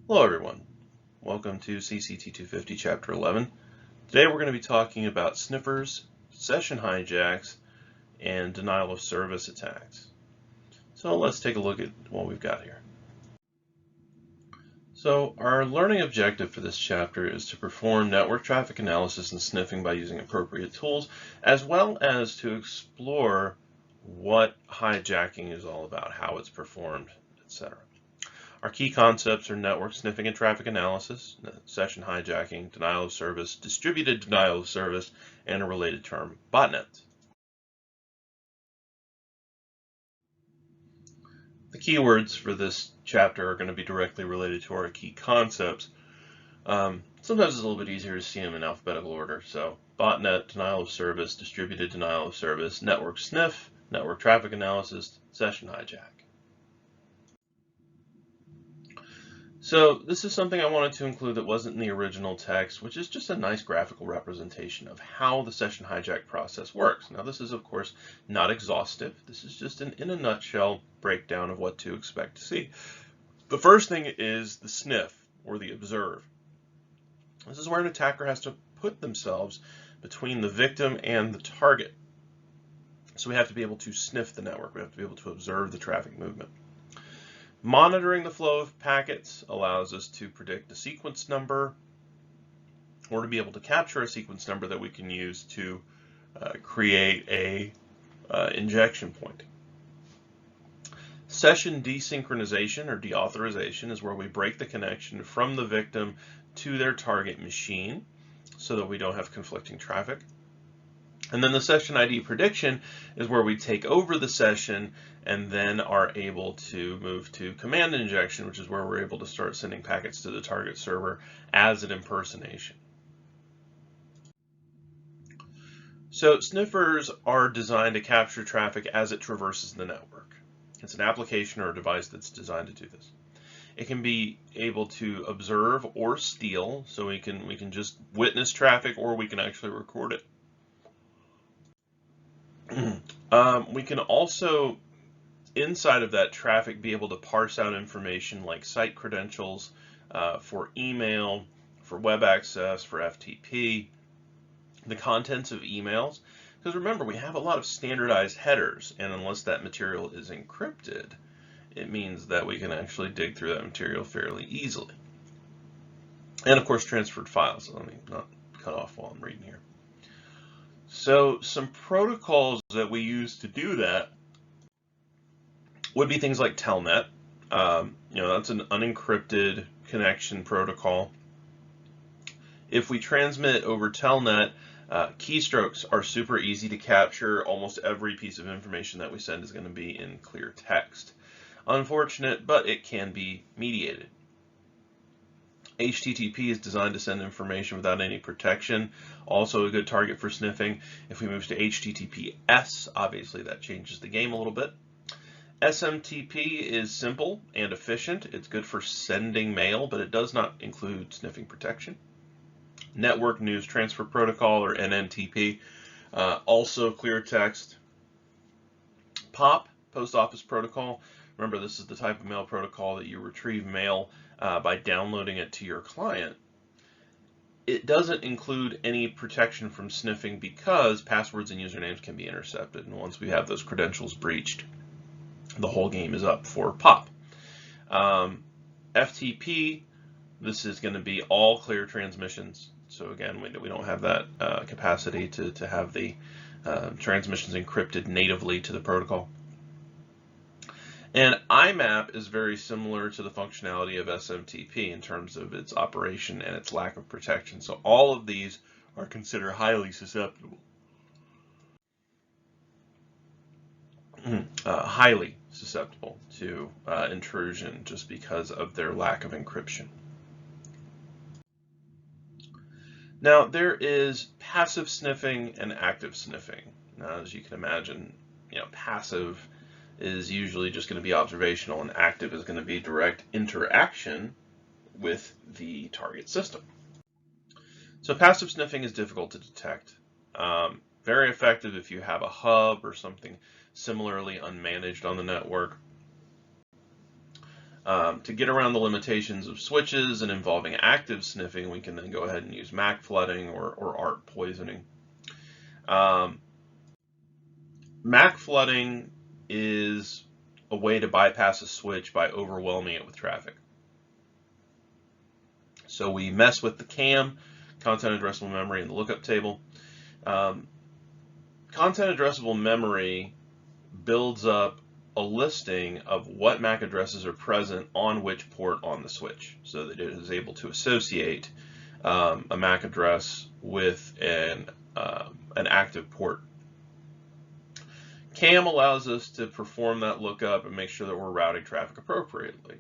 Hello everyone, welcome to CCT 250 Chapter 11. Today we're going to be talking about sniffers, session hijacks, and denial of service attacks. So let's take a look at what we've got here. So our learning objective for this chapter is to perform network traffic analysis and sniffing by using appropriate tools, as well as to explore what hijacking is all about, how it's performed, etc. Our key concepts are network sniffing and traffic analysis, session hijacking, denial of service, distributed denial of service, and a related term, botnets. The keywords for this chapter are going to be directly related to our key concepts. Sometimes it's a little bit easier to see them in alphabetical order. So botnet, denial of service, distributed denial of service, network sniff, network traffic analysis, session hijack. So this is something I wanted to include that wasn't in the original text, which is just a nice graphical representation of how the session hijack process works. Now this is of course not exhaustive. This is just in a nutshell breakdown of what to expect to see. The first thing is the sniff, or the observe. This is where an attacker has to put themselves between the victim and the target. So we have to be able to sniff the network. We have to be able to observe the traffic movement. Monitoring the flow of packets allows us to predict a sequence number or to be able to capture a sequence number that we can use to create a injection point. Session desynchronization or deauthorization is where we break the connection from the victim to their target machine so that we don't have conflicting traffic. And then the session ID prediction is where we take over the session and then are able to move to command injection, which is where we're able to start sending packets to the target server as an impersonation. So sniffers are designed to capture traffic as it traverses the network. It's an application or a device that's designed to do this. It can be able to observe or steal, so we can just witness traffic or we can actually record it. We can also, inside of that traffic, be able to parse out information like site credentials for email, for web access, for FTP, the contents of emails. Because remember, we have a lot of standardized headers, and unless that material is encrypted, it means that we can actually dig through that material fairly easily. And of course, transferred files. Let me not cut off while I'm reading here. So some protocols that we use to do that would be things like Telnet. That's an unencrypted connection protocol. If we transmit over Telnet, keystrokes are super easy to capture. Almost every piece of information that we send is going to be in clear text. Unfortunate, but it can be mediated. HTTP is designed to send information without any protection. Also a good target for sniffing. If we move to HTTPS, obviously that changes the game a little bit. SMTP is simple and efficient. It's good for sending mail, but it does not include sniffing protection. Network News Transfer Protocol, or NNTP, also clear text. POP, Post Office Protocol. Remember, this is the type of mail protocol that you retrieve mail by downloading it to your client. It doesn't include any protection from sniffing because passwords and usernames can be intercepted, and once we have those credentials breached, the whole game is up for POP. FTP, this is going to be all clear transmissions. So again, we don't have that capacity to have the transmissions encrypted natively to the protocol. And IMAP is very similar to the functionality of SMTP in terms of its operation and its lack of protection. So all of these are considered highly susceptible. Highly susceptible to intrusion just because of their lack of encryption. Now there is passive sniffing and active sniffing. Now, as you can imagine, passive is usually just going to be observational, and active is going to be direct interaction with the target system. So passive sniffing is difficult to detect. Very effective if you have a hub or something similarly unmanaged on the network. To get around the limitations of switches and involving active sniffing, we can then go ahead and use MAC flooding or ARP poisoning. MAC flooding is a way to bypass a switch by overwhelming it with traffic. So we mess with the CAM, content addressable memory, and the lookup table. Content addressable memory builds up a listing of what MAC addresses are present on which port on the switch, so that it is able to associate a MAC address with an active port. CAM allows us to perform that lookup and make sure that we're routing traffic appropriately.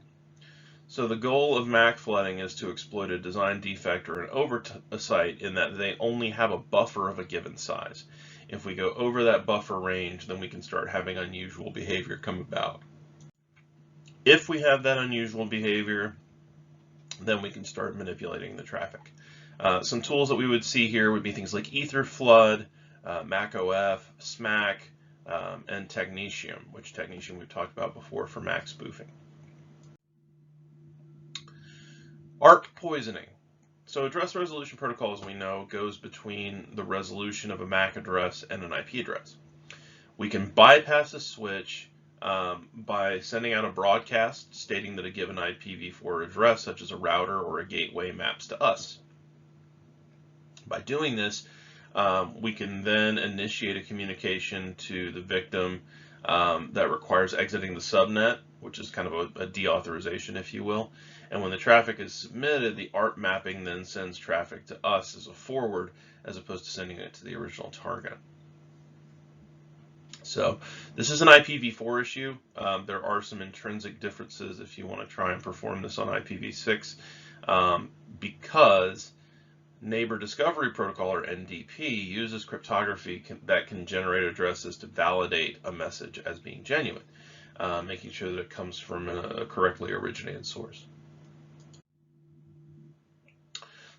So the goal of MAC flooding is to exploit a design defect or an oversight in that they only have a buffer of a given size. If we go over that buffer range, then we can start having unusual behavior come about. If we have that unusual behavior, then we can start manipulating the traffic. Some tools that we would see here would be things like EtherFlood, MacOF, SMAC, and Technetium, which Technetium we've talked about before for MAC spoofing. ARP poisoning. So address resolution protocol, as we know, goes between the resolution of a MAC address and an IP address. We can bypass a switch by sending out a broadcast stating that a given IPv4 address, such as a router or a gateway, maps to us. By doing this, we can then initiate a communication to the victim that requires exiting the subnet, which is kind of a deauthorization, if you will. And when the traffic is submitted, the ARP mapping then sends traffic to us as a forward, as opposed to sending it to the original target. So this is an IPv4 issue. There are some intrinsic differences if you want to try and perform this on IPv6, because Neighbor Discovery Protocol, or NDP, uses cryptography that can generate addresses to validate a message as being genuine, making sure that it comes from a correctly originated source.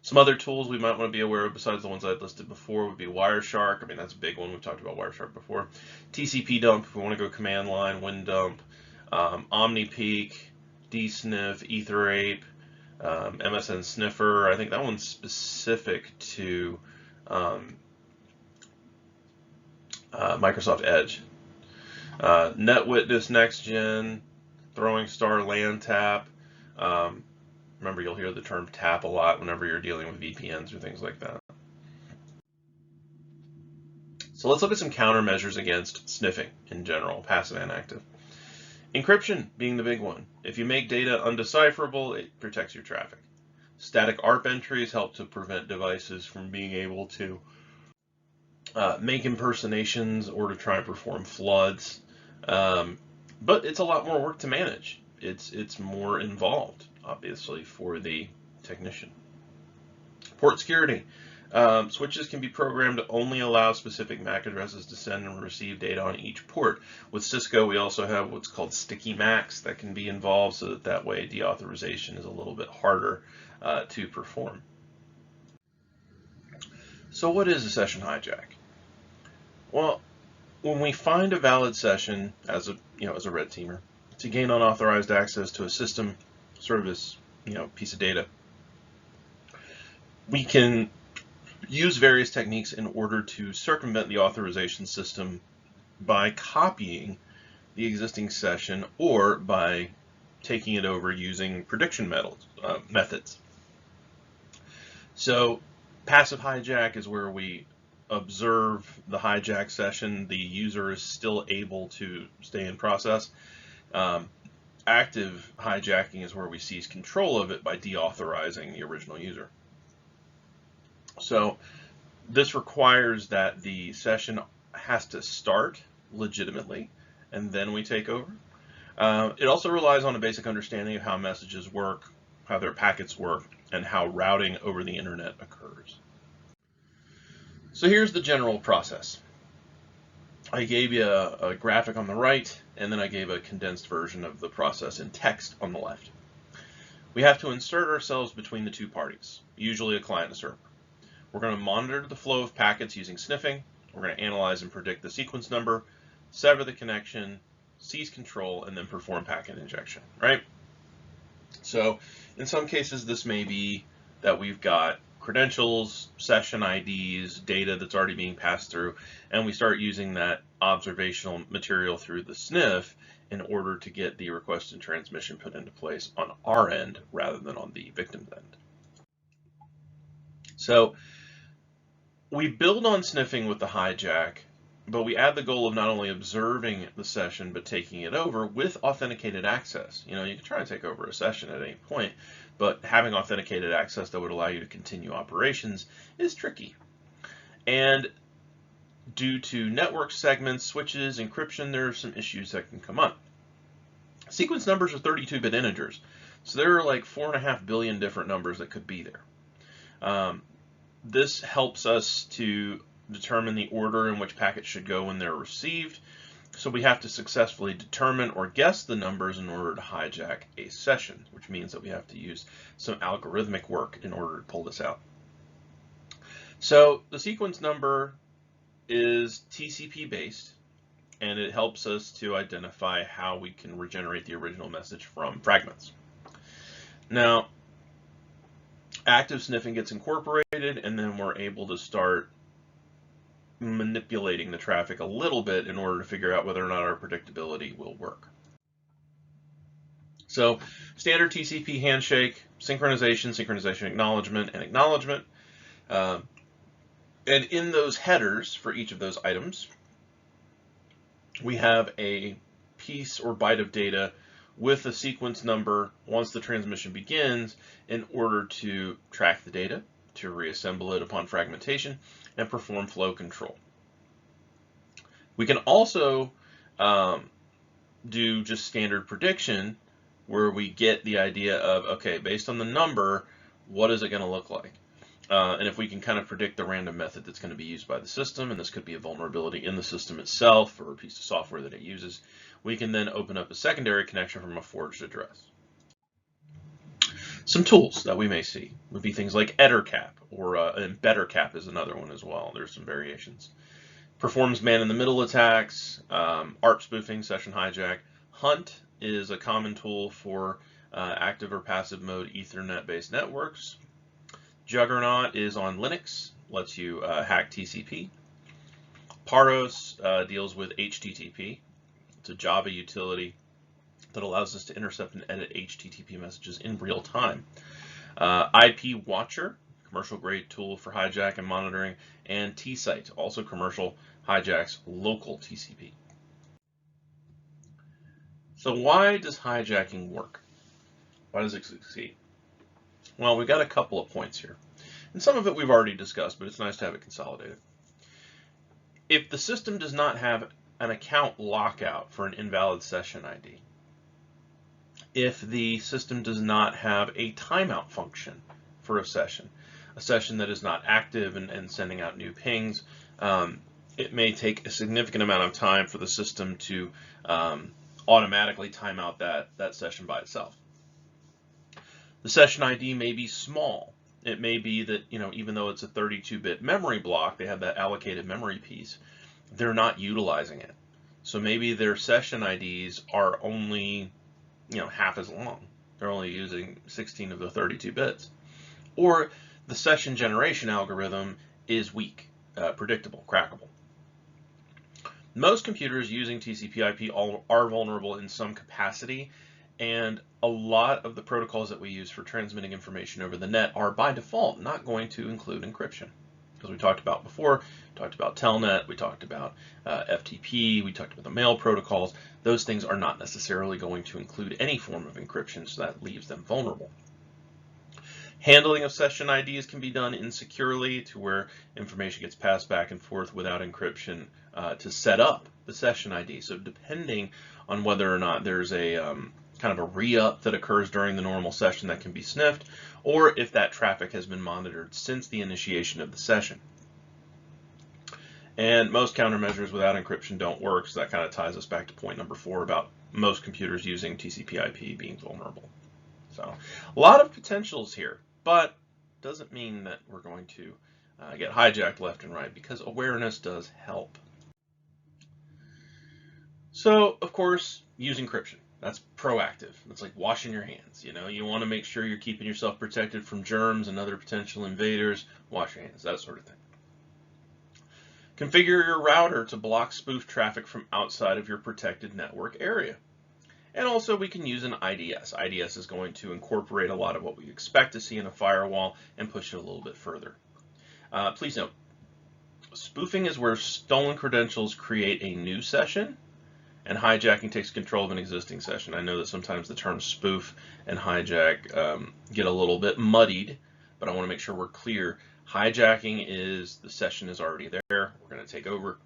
Some other tools we might want to be aware of besides the ones I've listed before would be Wireshark. I mean, that's a big one. We've talked about Wireshark before. TCP dump, if we want to go command line, WinDump, OmniPeek, DSniff, EtherApe, MSN Sniffer. I think that one's specific to Microsoft Edge. NetWitness NextGen, Throwing Star LAN Tap. Remember, you'll hear the term tap a lot whenever you're dealing with VPNs or things like that. So let's look at some countermeasures against sniffing in general, passive and active. Encryption being the big one. If you make data undecipherable, it protects your traffic. Static ARP entries help to prevent devices from being able to make impersonations or to try and perform floods. But it's a lot more work to manage. It's more involved, obviously, for the technician. Port security. Switches can be programmed to only allow specific MAC addresses to send and receive data on each port. With Cisco, we also have what's called sticky MACs that can be involved, so that way deauthorization is a little bit harder to perform. So what is a session hijack? Well, when we find a valid session as a red teamer to gain unauthorized access to a system, service, piece of data, we can use various techniques in order to circumvent the authorization system by copying the existing session or by taking it over using prediction methods. So passive hijack is where we observe the hijack session. The user is still able to stay in process. Active hijacking is where we seize control of it by deauthorizing the original user. So this requires that the session has to start legitimately, and then we take over. It also relies on a basic understanding of how messages work, how their packets work, and how routing over the internet occurs. So here's the general process. I gave you a graphic on the right, and then I gave a condensed version of the process in text on the left. We have to insert ourselves between the two parties, usually a client and a server. We're going to monitor the flow of packets using sniffing. We're going to analyze and predict the sequence number, sever the connection, seize control, and then perform packet injection, right? So in some cases, this may be that we've got credentials, session IDs, data that's already being passed through, and we start using that observational material through the sniff in order to get the request and transmission put into place on our end rather than on the victim's end. So we build on sniffing with the hijack, but we add the goal of not only observing the session, but taking it over with authenticated access. You can try to take over a session at any point, but having authenticated access that would allow you to continue operations is tricky. And due to network segments, switches, encryption, there are some issues that can come up. Sequence numbers are 32-bit integers, so there are like 4.5 billion different numbers that could be there. This helps us to determine the order in which packets should go when they're received. So we have to successfully determine or guess the numbers in order to hijack a session, which means that we have to use some algorithmic work in order to pull this out. So the sequence number is TCP based, and it helps us to identify how we can regenerate the original message from fragments. Now, active sniffing gets incorporated, and then we're able to start manipulating the traffic a little bit in order to figure out whether or not our predictability will work. So standard TCP handshake, synchronization acknowledgement, and acknowledgement. And in those headers for each of those items, we have a piece or byte of data with a sequence number once the transmission begins in order to track the data, to reassemble it upon fragmentation, and perform flow control. We can also do just standard prediction where we get the idea of, okay, based on the number, what is it going to look like? And if we can kind of predict the random method that's going to be used by the system, and this could be a vulnerability in the system itself or a piece of software that it uses, we can then open up a secondary connection from a forged address. Some tools that we may see would be things like EtterCap, or BetterCap is another one as well. There's some variations. Performs man-in-the-middle attacks, ARP spoofing, session hijack. Hunt is a common tool for active or passive mode Ethernet-based networks. Juggernaut is on Linux, lets you hack TCP. Paros deals with HTTP. It's a Java utility that allows us to intercept and edit HTTP messages in real time. IP Watcher, commercial grade tool for hijack and monitoring, and T-Site, also commercial, hijacks local TCP. So why does hijacking work? Why does it succeed? Well, we've got a couple of points here. And some of it we've already discussed, but it's nice to have it consolidated. If the system does not have an account lockout for an invalid session ID, if the system does not have a timeout function for a session that is not active and sending out new pings, it may take a significant amount of time for the system to automatically time out that session by itself. The session ID may be small. It may be that, even though it's a 32-bit memory block, they have that allocated memory piece, they're not utilizing it. So maybe their session IDs are only, half as long. They're only using 16 of the 32 bits. Or the session generation algorithm is weak, predictable, crackable. Most computers using TCP/IP are vulnerable in some capacity, and a lot of the protocols that we use for transmitting information over the net are by default not going to include encryption. As we talked about before, we talked about Telnet, we talked about FTP, we talked about the mail protocols. Those things are not necessarily going to include any form of encryption, so that leaves them vulnerable. Handling of session IDs can be done insecurely, to where information gets passed back and forth without encryption to set up the session ID. So depending on whether or not there's a kind of a re-up that occurs during the normal session that can be sniffed, or if that traffic has been monitored since the initiation of the session. And most countermeasures without encryption don't work, so that kind of ties us back to point number 4 about most computers using TCP/IP being vulnerable. So a lot of potentials here, but doesn't mean that we're going to get hijacked left and right, because awareness does help. So, of course, use encryption. That's proactive. It's like washing your hands. You want to make sure you're keeping yourself protected from germs and other potential invaders. Wash your hands, that sort of thing. Configure your router to block spoof traffic from outside of your protected network area. And also we can use an IDS. IDS is going to incorporate a lot of what we expect to see in a firewall and push it a little bit further. Please note, spoofing is where stolen credentials create a new session, and hijacking takes control of an existing session. I know that sometimes the terms spoof and hijack get a little bit muddied, but I want to make sure we're clear. Hijacking is the session is already there, we're going to take over.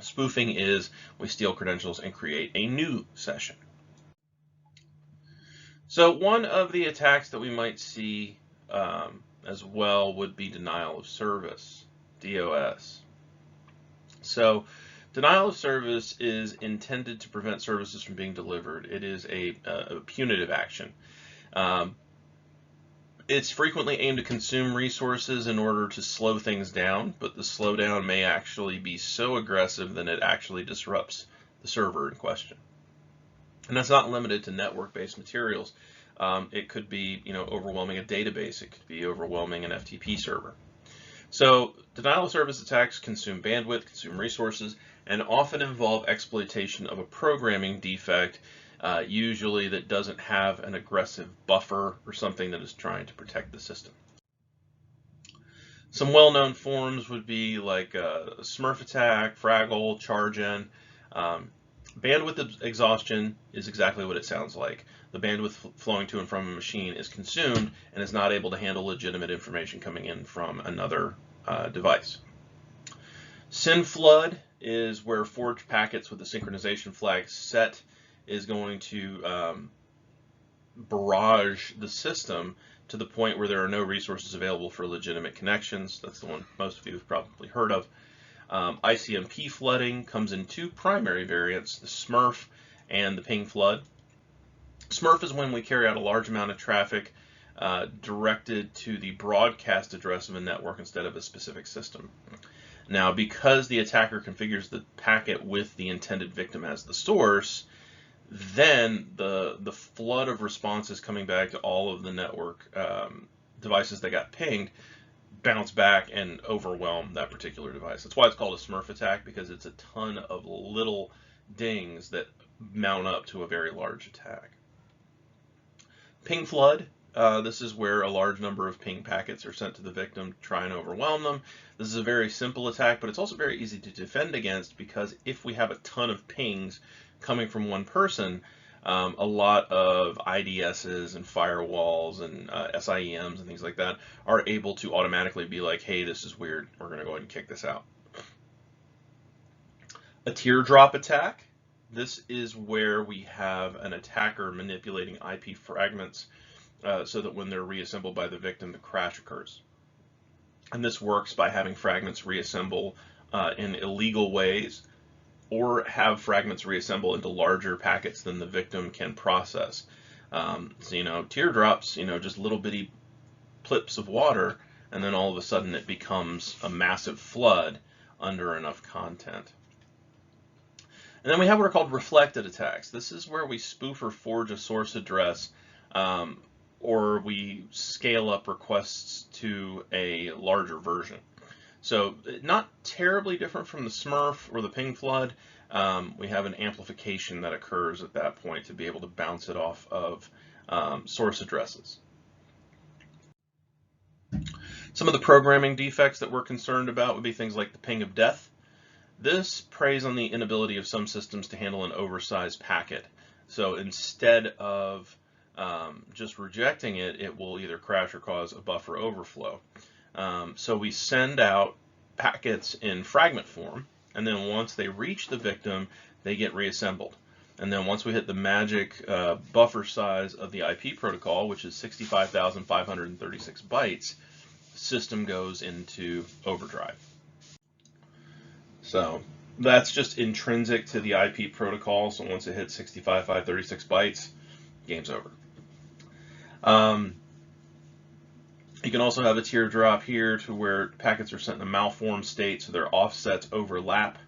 Spoofing is we steal credentials and create a new session. So one of the attacks that we might see as well would be denial of service, DoS. So denial of service is intended to prevent services from being delivered. It is a punitive action. It's frequently aimed to consume resources in order to slow things down, but the slowdown may actually be so aggressive that it actually disrupts the server in question. And that's not limited to network-based materials. It could be, overwhelming a database. It could be overwhelming an FTP server. So denial of service attacks consume bandwidth, consume resources, and often involve exploitation of a programming defect, usually that doesn't have an aggressive buffer or something that is trying to protect the system. Some well-known forms would be like Smurf attack, Fraggle, Chargen. Bandwidth exhaustion is exactly what it sounds like. The bandwidth flowing to and from a machine is consumed and is not able to handle legitimate information coming in from another device. SYN flood is where forged packets with the synchronization flag set is going to barrage the system to the point where there are no resources available for legitimate connections. That's the one most of you have probably heard of. ICMP flooding comes in two primary variants, the Smurf and the ping flood. Smurf is when we carry out a large amount of traffic directed to the broadcast address of a network instead of a specific system. Now, because the attacker configures the packet with the intended victim as the source, then the flood of responses coming back to all of the network devices that got pinged bounce back and overwhelm that particular device. That's why it's called a Smurf attack, because it's a ton of little dings that mount up to a very large attack. Ping flood, this is where a large number of ping packets are sent to the victim to try and overwhelm them. This is a very simple attack, but it's also very easy to defend against, because if we have a ton of pings coming from one person, a lot of IDSs and firewalls and SIEMs and things like that are able to automatically be like, hey, this is weird, we're going to go ahead and kick this out. A teardrop attack. This is where we have an attacker manipulating IP fragments so that when they're reassembled by the victim, the crash occurs. And this works by having fragments reassemble in illegal ways, or have fragments reassemble into larger packets than the victim can process. So, teardrops, just little bitty plips of water, and then all of a sudden it becomes a massive flood under enough content. And then we have what are called reflected attacks. This is where we spoof or forge a source address, or we scale up requests to a larger version. So not terribly different from the Smurf or the ping flood. We have an amplification that occurs at that point to be able to bounce it off of source addresses. Some of the programming defects that we're concerned about would be things like the ping of death. This preys on the inability of some systems to handle an oversized packet. So instead of just rejecting it, it will either crash or cause a buffer overflow. So we send out packets in fragment form, and then once they reach the victim, they get reassembled. And then once we hit the magic buffer size of the IP protocol, which is 65,536 bytes, the system goes into overdrive. So that's just intrinsic to the IP protocol. So once it hits 65,536 bytes, game's over. You can also have a teardrop here to where packets are sent in a malformed state, so their offsets overlap,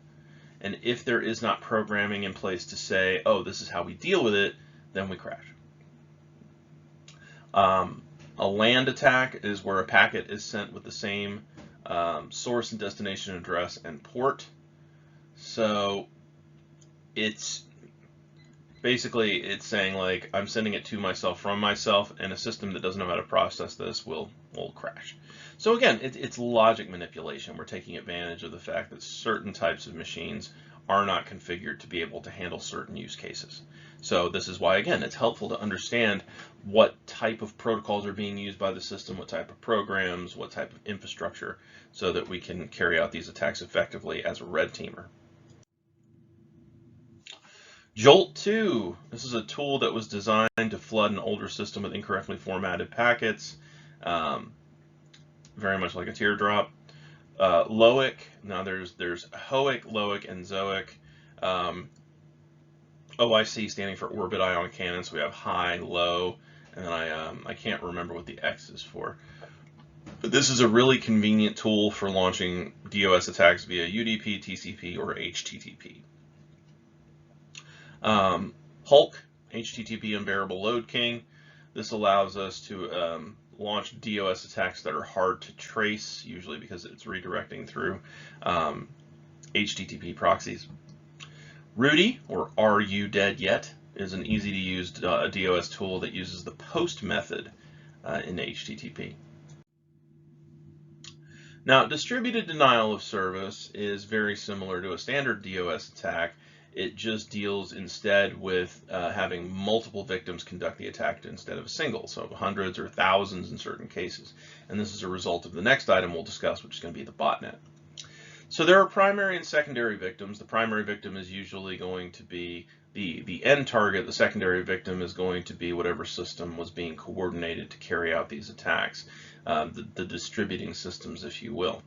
And if there is not programming in place to say, oh, this is how we deal with it, then we crash. A land attack is where a packet is sent with the same source and destination address and port. So it's basically, it's saying, like, I'm sending it to myself from myself, and a system that doesn't know how to process this will crash. So again, it's logic manipulation. We're taking advantage of the fact that certain types of machines are not configured to be able to handle certain use cases. So this is why, again, it's helpful to understand what type of protocols are being used by the system, what type of programs, what type of infrastructure, so that we can carry out these attacks effectively as a red teamer. Jolt 2. This is a tool that was designed to flood an older system with incorrectly formatted packets, very much like a teardrop. LOIC. Now there's HOIC, LOIC, and ZOIC. OIC standing for orbit ion cannon. So we have high, low, and then I can't remember what the X is for. But this is a really convenient tool for launching DoS attacks via UDP, TCP, or HTTP. Hulk, HTTP Unbearable Load King. This allows us to launch DoS attacks that are hard to trace, usually because it's redirecting through HTTP proxies. Rudy, or Are You Dead Yet, is an easy-to-use DoS tool that uses the post method in HTTP. Now, distributed denial of service is very similar to a standard DoS attack. It just deals instead with having multiple victims conduct the attack instead of a single, so hundreds or thousands in certain cases. And this is a result of the next item we'll discuss, which is going to be the botnet. So there are primary and secondary victims. The primary victim is usually going to be the end target. The secondary victim is going to be whatever system was being coordinated to carry out these attacks, the distributing systems, if you will.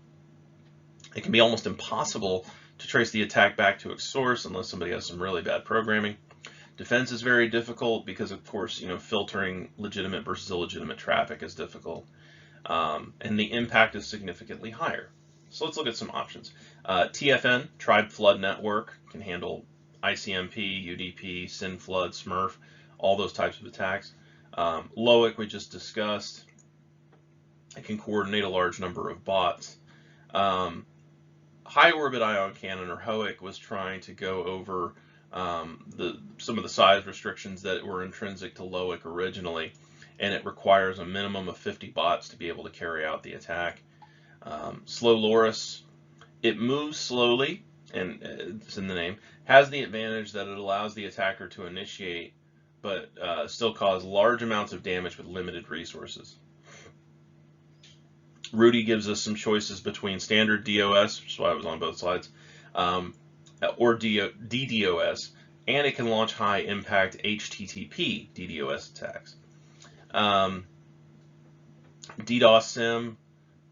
It can be almost impossible to trace the attack back to its source unless somebody has some really bad programming. Defense is very difficult because, of course, filtering legitimate versus illegitimate traffic is difficult, and the impact is significantly higher. So let's look at some options. TFN, Tribe Flood Network, can handle ICMP, UDP, SynFlood, Smurf, all those types of attacks. LOIC, we just discussed. It can coordinate a large number of bots. High Orbit Ion Cannon, or HOIC, was trying to go over some of the size restrictions that were intrinsic to LOIC originally, and it requires a minimum of 50 bots to be able to carry out the attack. Slow Loris, it moves slowly, and it's in the name, has the advantage that it allows the attacker to initiate, but still cause large amounts of damage with limited resources. Rudy gives us some choices between standard DoS, which is why it was on both slides, or DDoS, and it can launch high impact HTTP DDoS attacks. DDoS Sim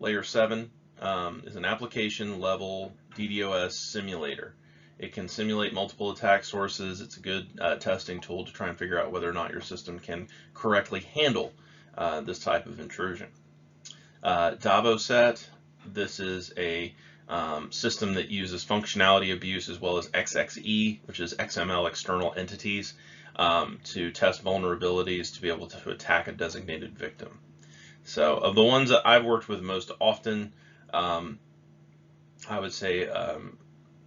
Layer 7 is an application level DDoS simulator. It can simulate multiple attack sources. It's a good testing tool to try and figure out whether or not your system can correctly handle this type of intrusion. Davoset, this is a system that uses functionality abuse as well as XXE, which is XML external entities, to test vulnerabilities to be able to attack a designated victim. So of the ones that I've worked with most often, I would say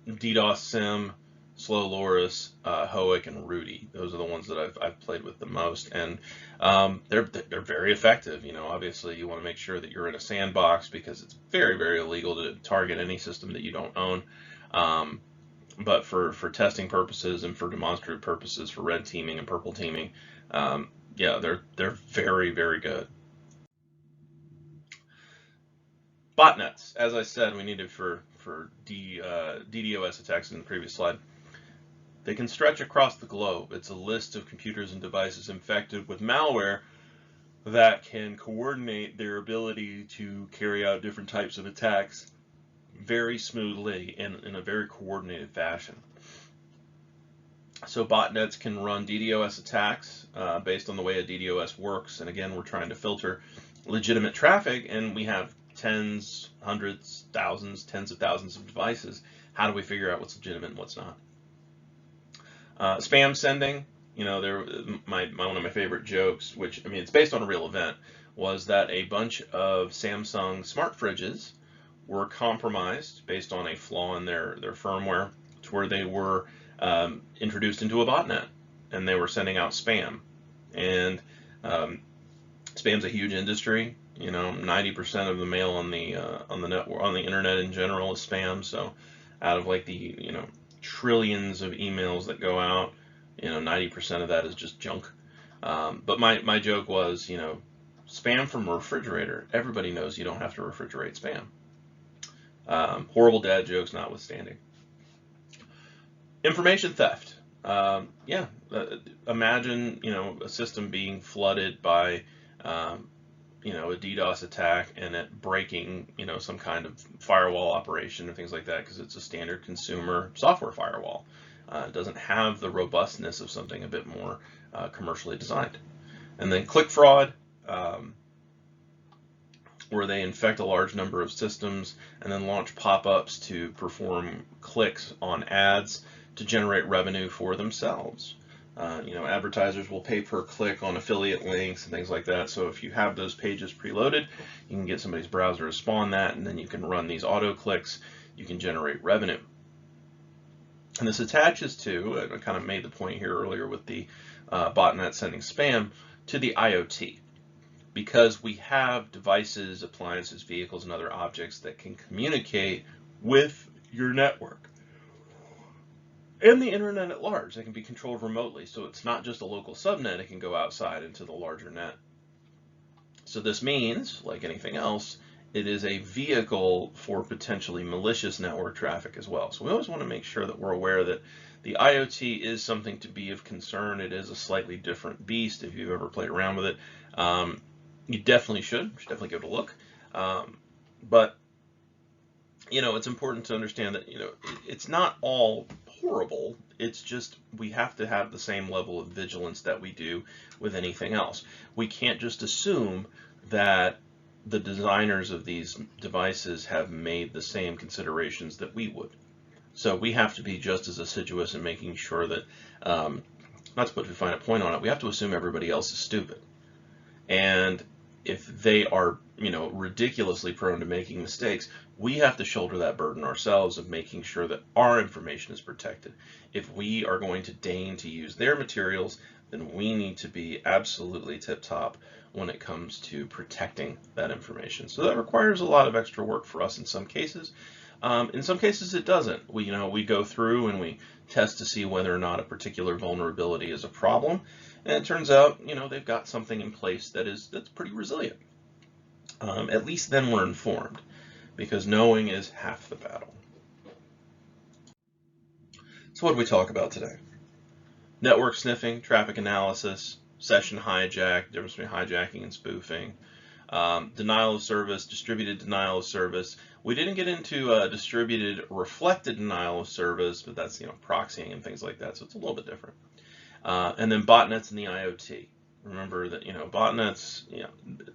DDoS Sim, Slow Loris, HOIC, and Rudy. Those are the ones that I've played with the most, and they're very effective. Obviously you want to make sure that you're in a sandbox because it's very, very illegal to target any system that you don't own. But for testing purposes and for demonstrative purposes, for red teaming and purple teaming, yeah, they're very, very good. Botnets, as I said, we needed for DDoS attacks in the previous slide. They can stretch across the globe. It's a list of computers and devices infected with malware that can coordinate their ability to carry out different types of attacks very smoothly and in a very coordinated fashion. So botnets can run DDoS attacks based on the way a DDoS works. And again, we're trying to filter legitimate traffic, and we have tens, hundreds, thousands, tens of thousands of devices. How do we figure out what's legitimate and what's not? Spam sending, you know, one of my favorite jokes, which, I mean, it's based on a real event, was that a bunch of Samsung smart fridges were compromised based on a flaw in their firmware, to where they were introduced into a botnet, and they were sending out spam. And spam's a huge industry. You know, 90% of the mail on the network, on the internet in general, is spam. So out of like the trillions of emails that go out, 90% of that is just junk. But my joke was, spam from a refrigerator. Everybody knows you don't have to refrigerate spam. Horrible dad jokes notwithstanding. Information theft. Imagine, a system being flooded by, a DDoS attack, and it breaking, some kind of firewall operation or things like that, because it's a standard consumer software firewall. It doesn't have the robustness of something a bit more commercially designed. And then click fraud, where they infect a large number of systems and then launch pop-ups to perform clicks on ads to generate revenue for themselves. Advertisers will pay per click on affiliate links and things like that. So if you have those pages preloaded, you can get somebody's browser to spawn that, and then you can run these auto clicks. You can generate revenue. And this attaches to, I kind of made the point here earlier with the botnet sending spam, to the IoT. Because we have devices, appliances, vehicles, and other objects that can communicate with your network and the internet at large. They can be controlled remotely, so it's not just a local subnet, it can go outside into the larger net. So this means, like anything else, it is a vehicle for potentially malicious network traffic as well. So we always want to make sure that we're aware that the IoT is something to be of concern. It is a slightly different beast. If you've ever played around with it, you definitely should. You should definitely give it a look. But it's important to understand that it's not all horrible. It's just we have to have the same level of vigilance that we do with anything else. We can't just assume that the designers of these devices have made the same considerations that we would. So we have to be just as assiduous in making sure that, not to put too fine a point on it, we have to assume everybody else is stupid. And if they are, ridiculously prone to making mistakes, we have to shoulder that burden ourselves of making sure that our information is protected. If we are going to deign to use their materials, then we need to be absolutely tip-top when it comes to protecting that information. So that requires a lot of extra work for us in some cases. In some cases it doesn't. We go through and we test to see whether or not a particular vulnerability is a problem. And it turns out, they've got something in place that's pretty resilient. At least then we're informed, because knowing is half the battle. So what did we talk about today? Network sniffing, traffic analysis, session hijack, difference between hijacking and spoofing, denial of service, distributed denial of service. We didn't get into distributed reflected denial of service, but that's proxying and things like that, so it's a little bit different. And then botnets and the IoT. Remember that botnets,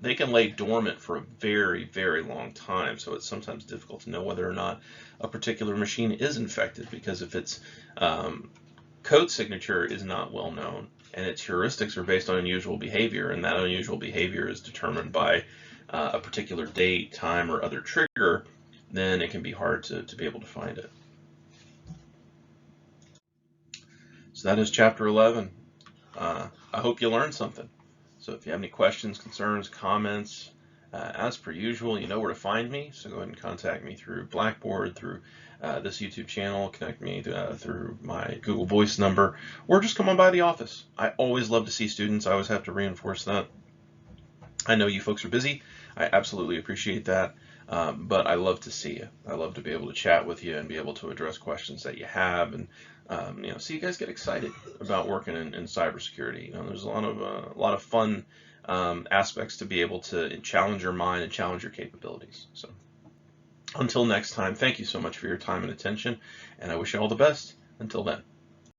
they can lay dormant for a very, very long time, so it's sometimes difficult to know whether or not a particular machine is infected, because if its code signature is not well known and its heuristics are based on unusual behavior, and that unusual behavior is determined by a particular date, time, or other trigger, then it can be hard to be able to find it. So that is chapter 11. I hope you learned something. So if you have any questions, concerns, comments, as per usual, you know where to find me. So go ahead and contact me through Blackboard, through this YouTube channel, connect me through my Google Voice number, or just come on by the office. I always love to see students. I always have to reinforce that. I know you folks are busy. I absolutely appreciate that. But I love to see you. I love to be able to chat with you and be able to address questions that you have, and see you guys get excited about working in cybersecurity. There's a lot of fun aspects to be able to challenge your mind and challenge your capabilities. So until next time, thank you so much for your time and attention, and I wish you all the best. Until then.